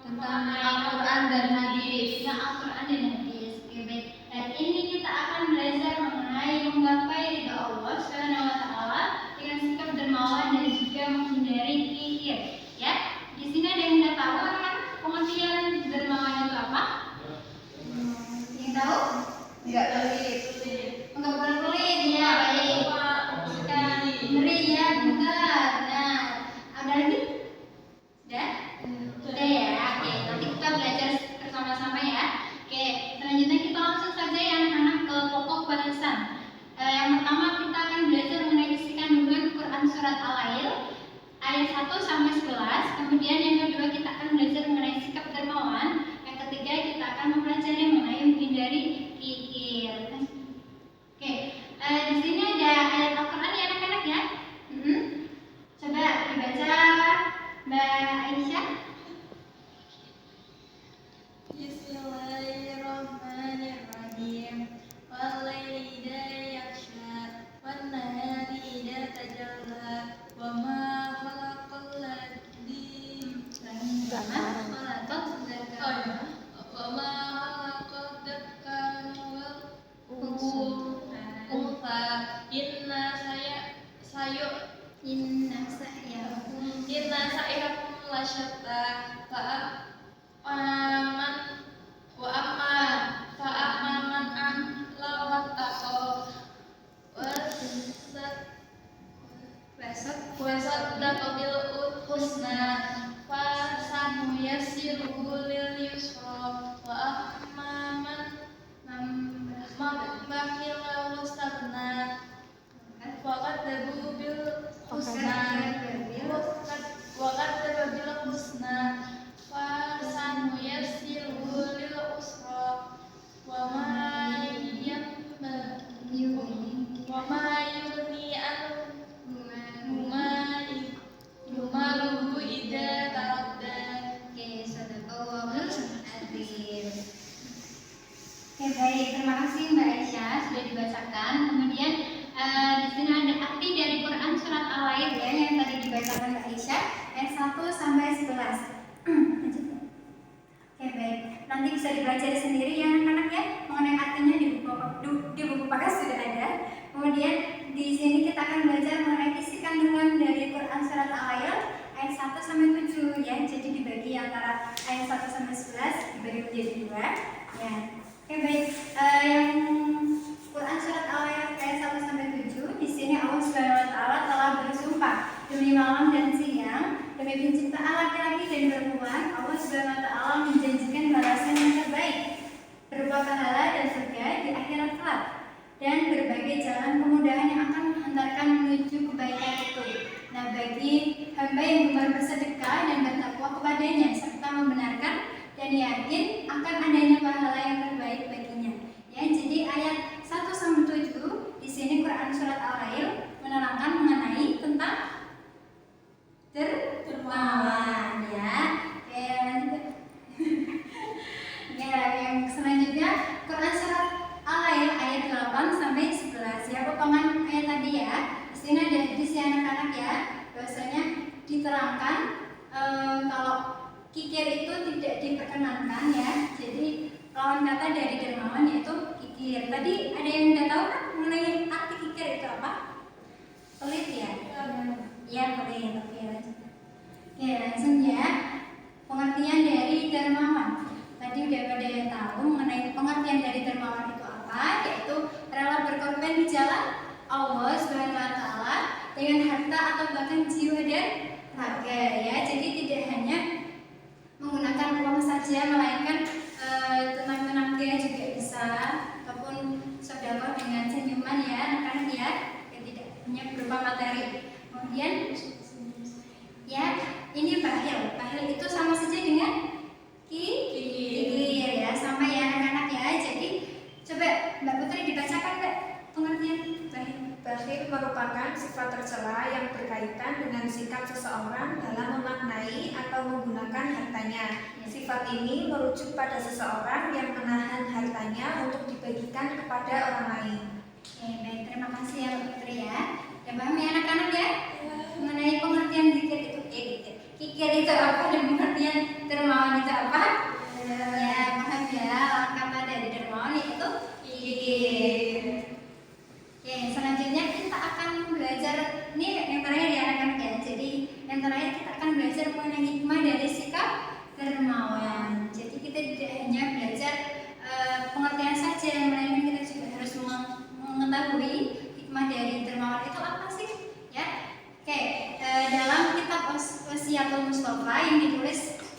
tentang Al-Quran dan hadis. Nah, Al-Quran dan hadis. Oke, baik. Dan ini kita akan belajar mengenai menggapai ridha Allah Subhanahu wa taala dengan sikap dermawan dan juga menghindari kikir. Ya. Di sini ada yang udah tahu kan pengertian dermawan itu apa? Yang tahu? Enggak pelit. Enggak pelit ya, baik. Ngeri ya, bentar. Nah, ada lagi? Sudah ya. Oke, nanti kita belajar bersama-sama ya. Oke, selanjutnya kita langsung saja ya anak-anak ke pokok bahasan. Yang pertama kita akan belajar mengenai isi kandungan Quran surat Al-Ail ayat 1 sampai 11. Kemudian yang kedua kita akan belajar mengenai sikap dermawan. Yang ketiga kita akan mempelajari mengenai menghindari kikir. Oke, di sini ada ayat Al-Quran ya anak-anak ya. Coba dibaca Mbak Aisyah. Bismillahirrahmanirrahim. Wal-laili idza yaghsha wan-nahari idza tajalla wa ma khalaqal inna sayakum lasyatta fa'amman amla wattaqa wasaddaqa bil husna fasanuyassiruhu lil yusra wa amman bakhila wastaghna waqaddabu bil husna fasanuyassiruhu lil usra wa ma yuni maluhu idza taradda. Oke, sadaqallahul azim. Oke, baik, terima kasih Mbak Aisyah sudah dibacakan. Kemudian di sini ada arti dari Quran surat Al-Ail ya yang tadi dibacakan Mbak Aisyah ayat 1 sampai 11. Oke, baik. Nanti bisa dipelajari sendiri ya anak-anak ya. Mengenai artinya di buku paket sudah ada. Kemudian di sini kita akan belajar mengenai isi kandungan dari Quran surat Al-Ail ayat 1 sampai 7 ya. Jadi dibagi antara ayat 1 sampai 11 dibagi menjadi 2 ya. Oke, baik. Yang Quran surat Al-Ail ayat 1 sampai 7 di sini Allah Subhanahu wa taala telah bersumpah demi malam dan siang, demi penciptaan laki-laki dan perempuan, Allah Subhanahu wa taala menjanjikan balasan yang terbaik berupa pahala dan surga di akhirat kelak dan berbagai jalan kemudahan yang akan menghantarkan menuju kebaikan itu. Nah, bagi hamba yang gemar bersedekah dan bertakwa kepadanya serta membenarkan dan yakin akan adanya pahala yang terbaik baginya. Ya, jadi ayat 1 sampai 7 di sini Quran surat Al-Ail menerangkan mengenai tentang dermawan ya. Ya, yang selanjutnya Quran surat Al-Ail ayat 8 sampai 11 ya, potongan ayat tadi ya. Di sini ada hadis ya anak-anak ya, bahwasanya diterangkan kalau kikir itu tidak diperkenankan ya. Jadi lawan kata dari dermawan yaitu kikir. Tadi ada yang udah tahu kan mengenai arti kikir itu apa? Pelit ya? Ya, pelit. Oke, lanjut. Oke, langsung ya. Pengertian dari dermawan. Tadi udah pada tahu mengenai pengertian dari dermawan itu apa? Yaitu rela berkorban di jalan Allah Subhanahu wa taala dengan harta atau bahkan jiwa dan raga ya. Jadi tidak hanya menggunakan uang saja, melainkan tenang-tenang juga bisa, ataupun sedekah dengan senyuman ya anak-anak ya, yang tidak hanya berupa materi. Kemudian ya, ini bahil itu sama saja dengan kikir ya, sama ya anak-anak ya. Jadi coba Mbak Putri dibacakan Mbak pengertian bahil. Bakhil merupakan sifat tercela yang berkaitan dengan sikap seseorang dalam memaknai atau menggunakan hartanya. Sifat ini merujuk pada seseorang yang menahan hartanya untuk dibagikan kepada orang lain. Oke, baik, terima kasih ya Mbak Putri ya. Ya paham ya anak-anak ya? Mengenai pengertian kikir itu apa dan pengertian dermawan itu apa?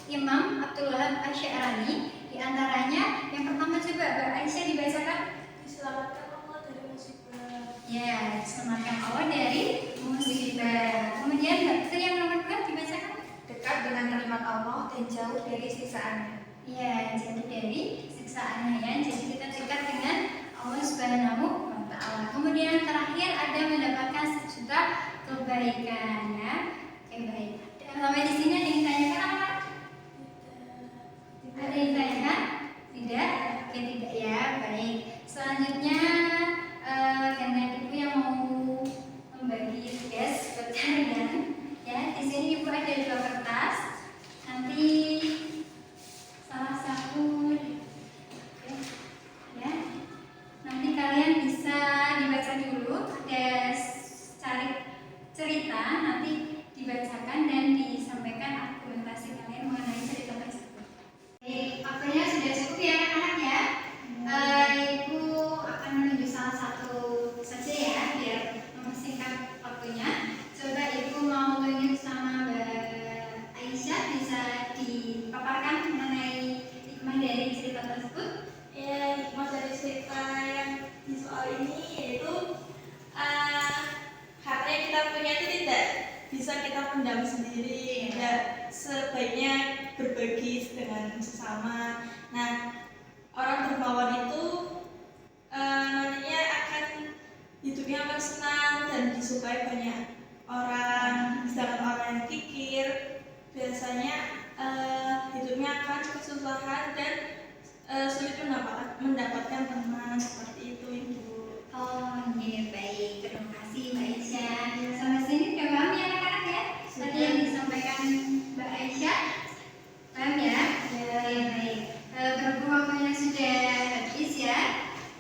Imam Abdullah Asy'arani. Di antaranya yang pertama coba Mbak Aisyah dibacakan. Diselamatkan Allah dari musibah. Ya, diselamatkan Allah dari musibah. Kemudian Mbak yang nomor 2 dibacakan. Dekat dengan rahmat Allah dan jauh dari siksaannya. Ya, jadi dari siksaannya ya. Jadi kita dekat dengan Allah Subhanahu wa Ta'ala. Kemudian yang terakhir ada mendapatkan sejuta kebaikan ya. Oke, baik. Sampai di sini ada yang ditanyakan apa? Ada yang ditanyakan? Tidak? Oke, tidak ya. Baik. Selanjutnya gantian ibu yang mau membagi tugas buat kalian ya. Di sini ibu ada 2 kertas. Nanti salah satu ya. Nanti kalian bisa dibaca dulu. Ada cari cerita nanti dibacakan dan disampaikan argumentasi kalian mengenai cerita tersebut. Oke, waktunya sudah cukup ya anak-anak ya. Ibu akan menunjuk salah satu saja ya biar mempersingkat waktunya. Coba ibu mau tunjuk sama Mbak Aisyah, bisa dipaparkan mengenai hikmah dari cerita tersebut. Ya, hikmah dari cerita yang di soal ini yaitu harta yang kita punya itu tidak bisa kita pendam sendiri, ya sebaiknya berbagi dengan sesama. Nah, orang dermawan itu nantinya akan hidupnya akan senang dan disukai banyak orang. Sedangkan orang yang kikir biasanya hidupnya akan kesusahan dan sulit mendapatkan teman. Seperti itu, Ibu. Oh iya, baik, terima kasih Mbak Aisyah. Sampai sini udah paham ya anak-anak ya? Tadi yang disampaikan Mbak Aisyah, paham ya? Oke, baik. Berhubung waktunya sudah habis ya.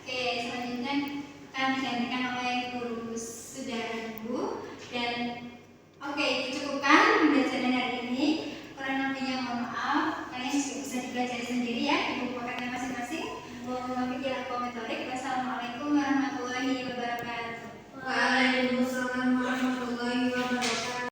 Oke, selanjutnya akan digantikan oleh guru saudaraku. Dan oke, dicukupkan pembelajaran hari ini. Kurang lebihnya mohon maaf. Kalian juga bisa dipelajari sendiri